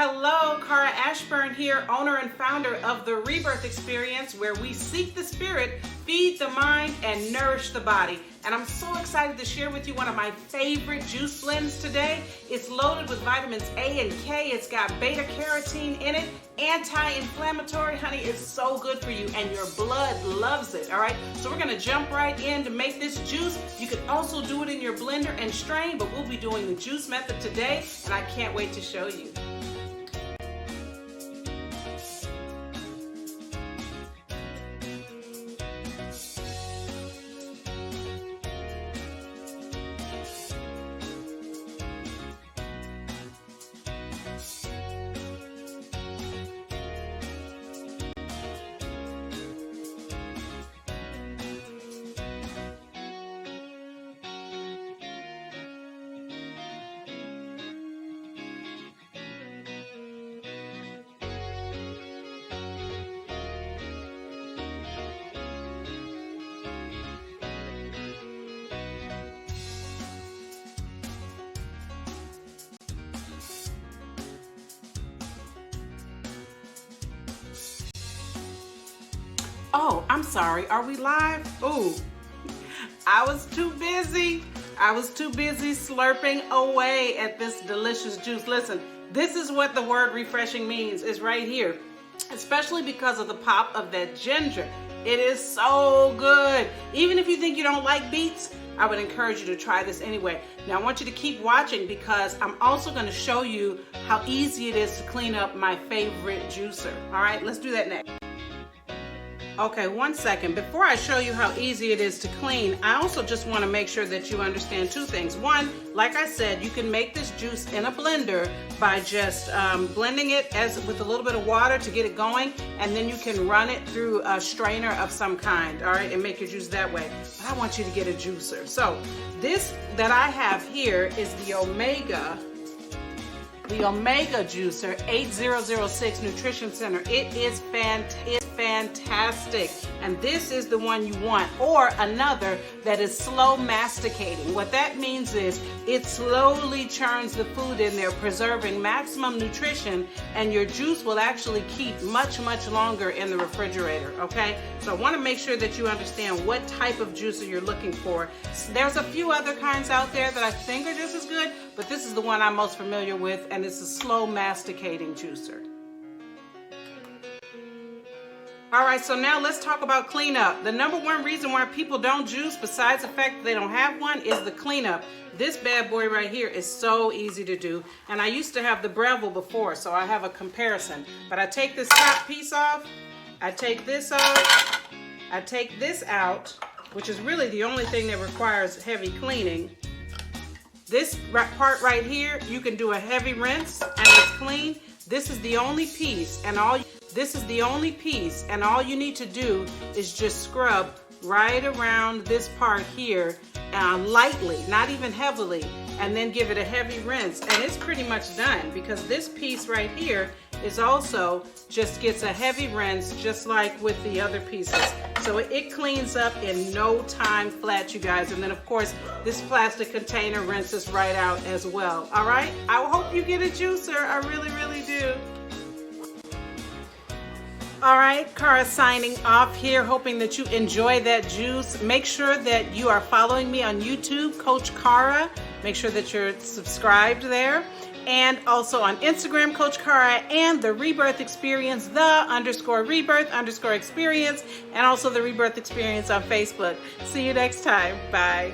Hello, Cara Ashburn here, owner and founder of the Rebirth Experience, where we seek the spirit, feed the mind, and nourish the body. And I'm so excited to share with you one of my favorite juice blends today. It's loaded with vitamins A and K. It's got beta carotene in it, anti-inflammatory. Honey, it's so good for you, and your blood loves it, all right? So we're gonna jump right in to make this juice. You can also do it in your blender and strain, but we'll be doing the juice method today, and I can't wait to show you. Oh, I'm sorry. Are we live? Ooh, I was too busy. Slurping away at this delicious juice. Listen, this is what the word refreshing means. It's right here, especially because of the pop of that ginger. It is so good. Even if you think you don't like beets, I would encourage you to try this anyway. Now, I want you to keep watching because I'm also going to show you how easy it is to clean up my favorite juicer. All right, let's do that next. Okay, one second. Before I show you how easy it is to clean, I also just want to make sure that you understand two things. One, like I said, you can make this juice in a blender by just blending it with a little bit of water to get it going, and then you can run it through a strainer of some kind, all right, and make your juice that way. But I want you to get a juicer. So this that I have here is the Omega Juicer 8006 Nutrition Center. It is fantastic, and this is the one you want, or another that is slow masticating. What that means is it slowly churns the food in there, preserving maximum nutrition, and your juice will actually keep much longer in the refrigerator. Okay, so I want to make sure that you understand what type of juicer you're looking for. There's a few other kinds out there that I think are just as good, but this is the one I'm most familiar with, and it's a slow masticating juicer. All right, so now let's talk about cleanup. The number one reason why people don't juice, besides the fact that they don't have one, is the cleanup. This bad boy right here is so easy to do. And I used to have the Breville before, so I have a comparison. But I take this top piece off, I take this off, I take this out, which is really the only thing that requires heavy cleaning. This part right here, you can do a heavy rinse and it's clean. This is the only piece, and all you need to do is just scrub right around this part here, lightly, not even heavily, and then give it a heavy rinse, and it's pretty much done, because this piece right here is also just gets a heavy rinse, just like with the other pieces. So it cleans up in no time flat, you guys. And then of course, this plastic container rinses right out as well. All right, I hope you get a juicer. I really do. All right, Cara signing off here, hoping that you enjoy that juice. Make sure that you are following me on YouTube, Coach Cara. Make sure that you're subscribed there. And also on Instagram, Coach Cara, and the Rebirth Experience, _Rebirth_Experience, and also the Rebirth Experience on Facebook. See you next time. Bye.